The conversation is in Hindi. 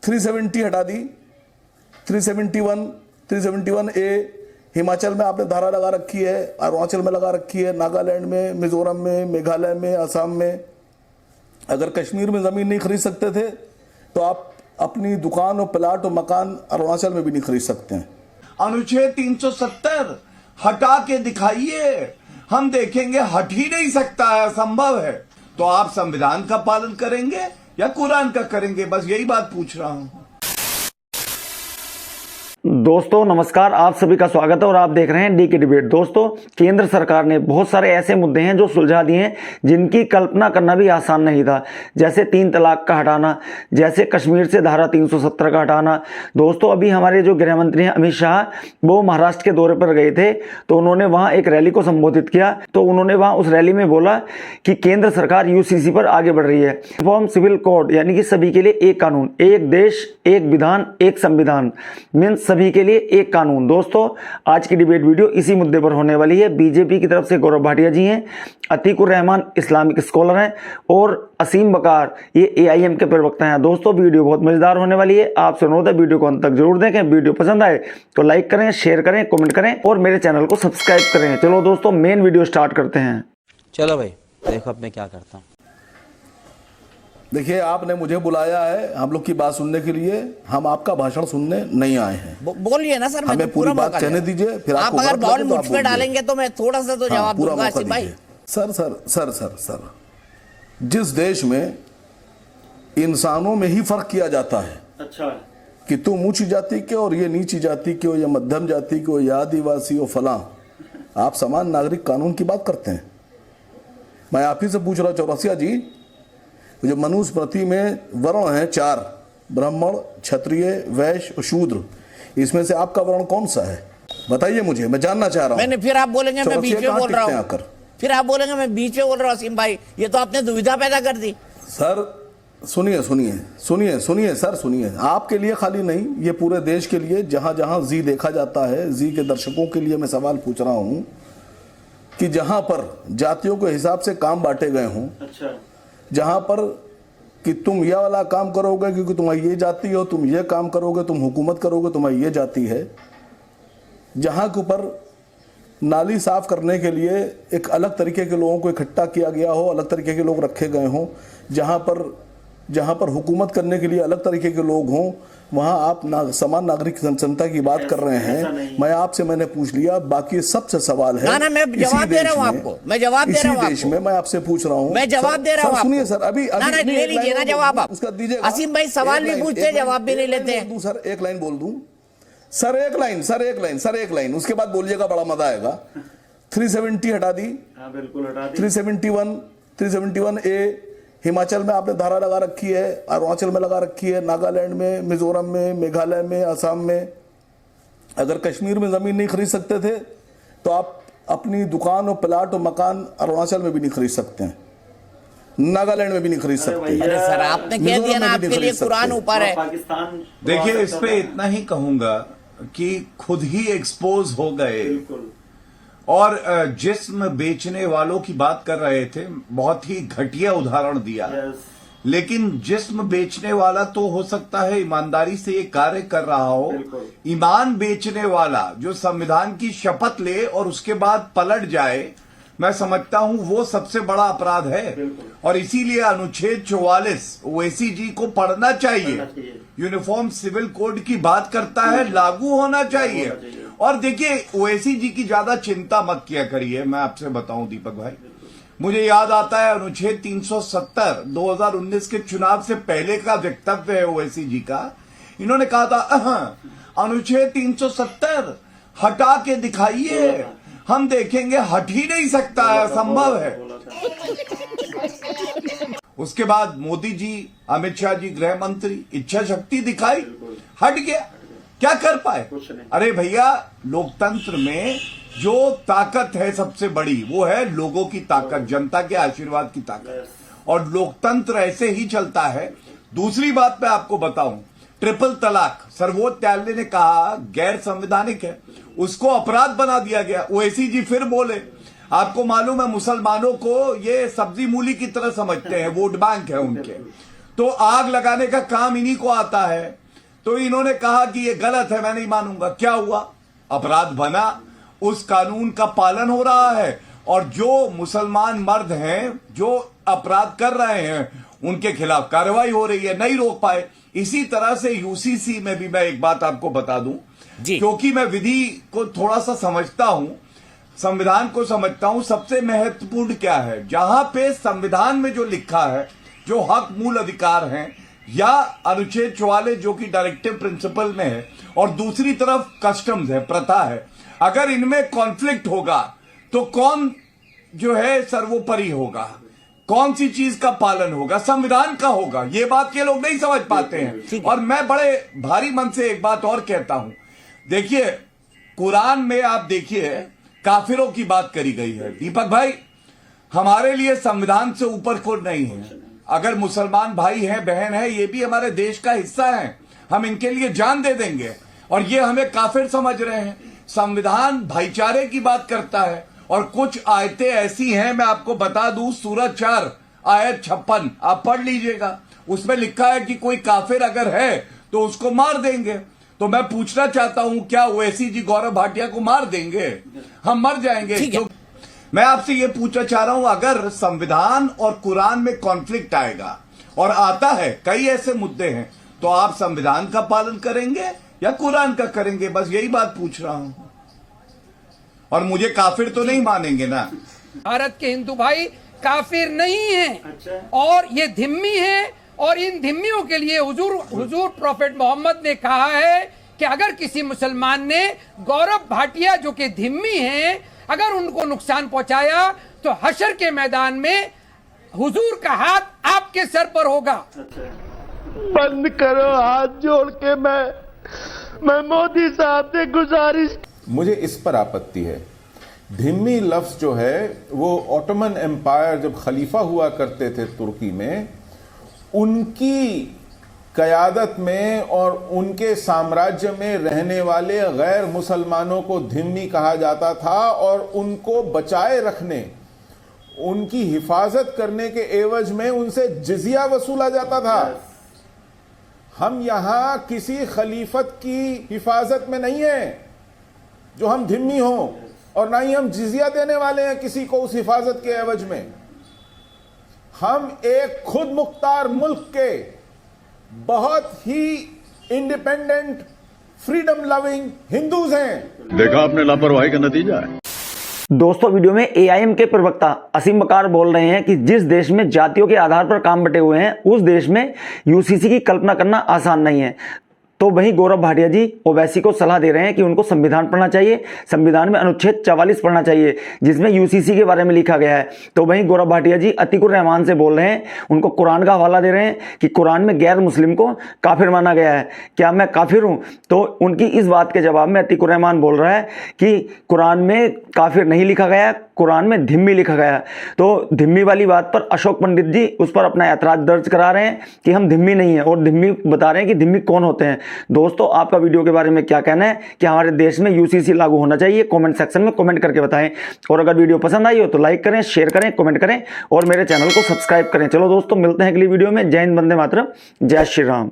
370 हटा दी, 371, 371A। हिमाचल में आपने धारा लगा रखी है, अरुणाचल में लगा रखी है, नागालैंड में, मिजोरम में, मेघालय में, असम में। अगर कश्मीर में ज़मीन नहीं खरीद सकते थे तो आप अपनी दुकान और प्लाट और मकान अरुणाचल में भी नहीं खरीद सकते हैं। अनुच्छेद 370 हटा के दिखाइए, हम देखेंगे। हट ही नहीं सकता है, असंभव है। तो आप संविधान का पालन करेंगे या कुरान का करेंगे? बस यही बात पूछ रहा हूं। दोस्तों नमस्कार, आप सभी का स्वागत है और आप देख रहे हैं डी के डिबेट। दोस्तों, केंद्र सरकार ने बहुत सारे ऐसे मुद्दे हैं जो सुलझा दिए हैं जिनकी कल्पना करना भी आसान नहीं था, जैसे 3 तलाक का हटाना, जैसे कश्मीर से धारा 370 का हटाना। दोस्तों, अभी हमारे जो गृह मंत्री हैं अमित शाह, वो महाराष्ट्र के दौरे पर गए थे, तो उन्होंने वहां एक रैली को संबोधित किया। तो उन्होंने वहां उस रैली में बोला कि केंद्र सरकार यूसीसी पर आगे बढ़ रही है। यूनिफॉर्म सिविल कोड यानी कि सभी के लिए एक कानून, एक देश, एक विधान, एक संविधान, मीन्स सभी के लिए एक कानून। दोस्तों, आज की डिबेट वीडियो इसी मुद्दे पर होने वाली है। बीजेपी की तरफ से गौरव भाटिया जी हैं, अतीकुर रहमान इस्लामिक स्कॉलर हैं और असीम बकार ये एआईएम के प्रवक्ता हैं। दोस्तों, वीडियो बहुत मजेदार होने वाली है। आपसे अनुरोध है वीडियो को अंत तक जरूर देखें। वीडियो पसंद आए तो लाइक करें, शेयर करें, कमेंट करें और मेरे चैनल को सब्सक्राइब करें। चलो दोस्तों, मेन वीडियो स्टार्ट करते हैं। चलो भाई, देखो अब मैं क्या करता हूँ। देखिए, आपने मुझे बुलाया है हम लोग की बात सुनने के लिए, हम आपका भाषण सुनने नहीं आए हैं। बोलिए ना सर, मैं हमें तो पूरा पूरी बात कहने दीजिए, फिर आप अगर बॉल मुझ पे डालेंगे तो मैं थोड़ा सा तो जवाब दूंगा। आसिफ भाई, सर, जिस देश में इंसानों में ही फर्क किया जाता है, अच्छा, कि तुम ऊंची जाति के और ये नीची जाति के हो, या मध्यम जाति के हो, या आदिवासी हो, फलां, आप समान नागरिक कानून की बात करते हैं। मैं आप ही से पूछ रहा हूं चौरसिया जी, जो मनुस्मृति में वर्ण है 4, ब्राह्मण, क्षत्रिय, वैश्य और शूद्र, इसमें से आपका वर्ण कौन सा है? बताइए मुझे, मैं जानना चाह रहा हूँ। फिर आप बोलेंगे मैं बीच में बोल रहा हूँ, फिर आप बोलेंगे मैं बीच में बोल रहा हूँ। असीम भाई, ये तो आपने दुविधा पैदा कर दी। सर सुनिए सर, सुनिए। आपके लिए खाली नहीं, ये पूरे देश के लिए, जहां जहां जी देखा जाता है, जी के दर्शकों के लिए मैं सवाल पूछ रहा हूं कि जहां पर जातियों के हिसाब से काम बांटे गए हों, अच्छा, जहां पर कि तुम यह वाला काम करोगे क्योंकि तुम्हारी ये जाति हो, तुम ये काम करोगे, तुम हुकूमत करोगे, तुम्हारी ये जाति है, जहां के ऊपर नाली साफ करने के लिए एक अलग तरीके के लोगों को इकट्ठा किया गया हो, अलग तरीके के लोग रखे गए हों, जहां पर हुकूमत करने के लिए अलग तरीके के लोग हों, वहां आप समान नागरिक जनता की बात कर रहे हैं। मैं आपसे मैंने पूछ लिया, बाकी सबसे सवाल है। ना, मैं जवाब दे रहा हूं आपको, मैं जवाब दे रहा हूं। इसी देश में मैं आपसे पूछ रहा हूं, मैं जवाब दे रहा हूं। सुनिए सर, अभी ले लीजिए ना जवाब आप। उसका दीजिए। असीम भाई सवाल भी पूछते, जवाब भी नहीं लेते हैं। सर एक लाइन बोल दूं, सर एक लाइन, उसके बाद बोलिएगा, बड़ा मजा आएगा। 370 हटा दी, बिल्कुल हटा दी। 371A। हिमाचल में आपने धारा लगा रखी है, अरुणाचल में लगा रखी है, नागालैंड में, मिजोरम में, मेघालय में, असम में। अगर कश्मीर में ज़मीन नहीं खरीद सकते थे तो आप अपनी दुकान और प्लाट और मकान अरुणाचल में भी नहीं खरीद सकते हैं, नागालैंड में भी नहीं खरीद सकते। अरे सर, आपने कह दिया ना, आपके लिए कुरान ऊपर है। देखिए, इस पे इतना ही कहूंगा कि खुद ही एक्सपोज हो गए। और जिस्म बेचने वालों की बात कर रहे थे, बहुत ही घटिया उदाहरण दिया। लेकिन जिस्म बेचने वाला तो हो सकता है ईमानदारी से ये कार्य कर रहा हो, ईमान बेचने वाला जो संविधान की शपथ ले और उसके बाद पलट जाए, मैं समझता हूं वो सबसे बड़ा अपराध है। और इसीलिए अनुच्छेद 44 ओवैसी जी को पढ़ना चाहिए। यूनिफॉर्म सिविल कोड की बात करता है, लागू होना चाहिए। और देखिए, ओवैसी जी की ज्यादा चिंता मत किया करिए। मैं आपसे बताऊं दीपक भाई, मुझे याद आता है अनुच्छेद 370 2019 के चुनाव से पहले का वक्तव्य है ओवैसी जी का। इन्होंने कहा था अनुच्छेद 370 हटा के दिखाइए, हम देखेंगे। हट ही नहीं सकता है, असंभव है। उसके बाद मोदी जी, अमित शाह जी गृह मंत्री, इच्छा शक्ति दिखाई, हट गया। क्या कर पाए? अरे भैया, लोकतंत्र में जो ताकत है सबसे बड़ी, वो है लोगों की ताकत, जनता के आशीर्वाद की ताकत। और लोकतंत्र ऐसे ही चलता है। दूसरी बात मैं आपको बताऊं, ट्रिपल तलाक सर्वोच्च न्यायालय ने कहा गैर संवैधानिक है, उसको अपराध बना दिया गया। ओवैसी जी फिर बोले, आपको मालूम है मुसलमानों को ये सब्जी मूली की तरह समझते हैं, वोट बैंक है उनके। तो आग लगाने का काम इन्हीं को आता है। तो इन्होंने कहा कि ये गलत है, मैं नहीं मानूंगा। क्या हुआ? अपराध बना, उस कानून का पालन हो रहा है, और जो मुसलमान मर्द हैं जो अपराध कर रहे हैं उनके खिलाफ कार्रवाई हो रही है, नहीं रोक पाए। इसी तरह से यूसीसी में भी मैं एक बात आपको बता दूं, क्योंकि मैं विधि को थोड़ा सा समझता हूं, संविधान को समझता हूं। सबसे महत्वपूर्ण क्या है, जहां पे संविधान में जो लिखा है, जो हक मूल अधिकार हैं, या अनुच्छेद 44 जो कि डायरेक्टिव प्रिंसिपल में है, और दूसरी तरफ कस्टम्स है, प्रथा है, अगर इनमें कॉन्फ्लिक्ट होगा तो कौन जो है सर्वोपरि होगा, कौन सी चीज का पालन होगा? संविधान का होगा। ये बात के लोग नहीं समझ पाते हैं। और मैं बड़े भारी मन से एक बात और कहता हूं, देखिए कुरान में आप देखिए काफिरों की बात करी गई है। दीपक भाई, हमारे लिए संविधान से ऊपर कोई नहीं है। अगर मुसलमान भाई हैं, बहन है, ये भी हमारे देश का हिस्सा है, हम इनके लिए जान दे देंगे, और ये हमें काफिर समझ रहे हैं। संविधान भाईचारे की बात करता है, और कुछ आयतें ऐसी हैं, मैं आपको बता दूं, सूरत 4 आयत 56 आप पढ़ लीजिएगा, उसमें लिखा है कि कोई काफिर अगर है तो उसको मार देंगे। तो मैं पूछना चाहता हूं, क्या ओवैसी जी गौरव भाटिया को मार देंगे? हम मर जाएंगे। तो मैं आपसे ये पूछना चाह रहा हूं, अगर संविधान और कुरान में कॉन्फ्लिक्ट आएगा, और आता है, कई ऐसे मुद्दे हैं, तो आप संविधान का पालन करेंगे या कुरान का करेंगे? बस यही बात पूछ रहा हूं। और मुझे काफिर तो नहीं मानेंगे ना? भारत के हिंदू भाई काफिर नहीं हैं, और ये धिम्मी है, और इन धिम्मियों के लिए हुजूर प्रॉफेट मोहम्मद ने कहा है कि अगर किसी मुसलमान ने गौरव भाटिया जो कि धिम्मी हैं, अगर उनको नुकसान पहुंचाया तो हशर के मैदान में हुजूर का हाथ आपके सर पर होगा। बंद करो हाथ जोड़ के, मैं मोदी साहब से गुजारिश। मुझे इस पर आपत्ति है, धिम्मी लफ्ज जो है वो ऑटोमन एम्पायर जब खलीफा हुआ करते थे तुर्की में, उनकी कयादत में और उनके साम्राज्य में रहने वाले गैर मुसलमानों को धिम्मी कहा जाता था, और उनको बचाए रखने, उनकी हिफाजत करने के एवज में उनसे जिजिया वसूला जाता था। हम यहां किसी खलीफत की हिफाजत में नहीं है जो हम धिम्मी हों, और ना ही हम जिजिया देने वाले हैं किसी को उस हिफाजत के एवज में। हम एक खुद मुख्तार मुल्क के बहुत ही इंडिपेंडेंट, फ्रीडम लविंग हिंदूज हैं। देखा आपने लापरवाही का नतीजा है। दोस्तों, वीडियो में एआईएम के प्रवक्ता असीम बकार बोल रहे हैं कि जिस देश में जातियों के आधार पर काम बटे हुए हैं, उस देश में यूसीसी की कल्पना करना आसान नहीं है। तो वहीं गौरव भाटिया जी ओवैसी को सलाह दे रहे हैं कि उनको संविधान पढ़ना चाहिए, संविधान में अनुच्छेद 44 पढ़ना चाहिए जिसमें यूसीसी के बारे में लिखा गया है। तो वहीं गौरव भाटिया जी अतीकुर रहमान से बोल रहे हैं, उनको कुरान का हवाला दे रहे हैं कि कुरान में गैर मुस्लिम को काफिर माना गया है, क्या मैं काफिर हूं? तो उनकी इस बात के जवाब में अतीकुर रहमान बोल रहा है कि कुरान में काफिर नहीं लिखा गया, कुरान में धिम्मी लिखा गया है। तो धिम्मी वाली बात पर अशोक पंडित जी उस पर अपना ऐतराज दर्ज करा रहे हैं कि हम धिम्मी नहीं है, और धिम्मी बता रहे हैं कि धिम्मी कौन होते हैं। दोस्तों, आपका वीडियो के बारे में क्या कहना है? कि हमारे देश में यूसीसी लागू होना चाहिए? कमेंट सेक्शन में कमेंट करके बताएं। और अगर वीडियो पसंद आई हो तो लाइक करें, शेयर करें, कमेंट करें, और मेरे चैनल को सब्सक्राइब करें। चलो दोस्तों, मिलते हैं अगली वीडियो में। जय हिंद, वंदे मातरम, जय श्री राम।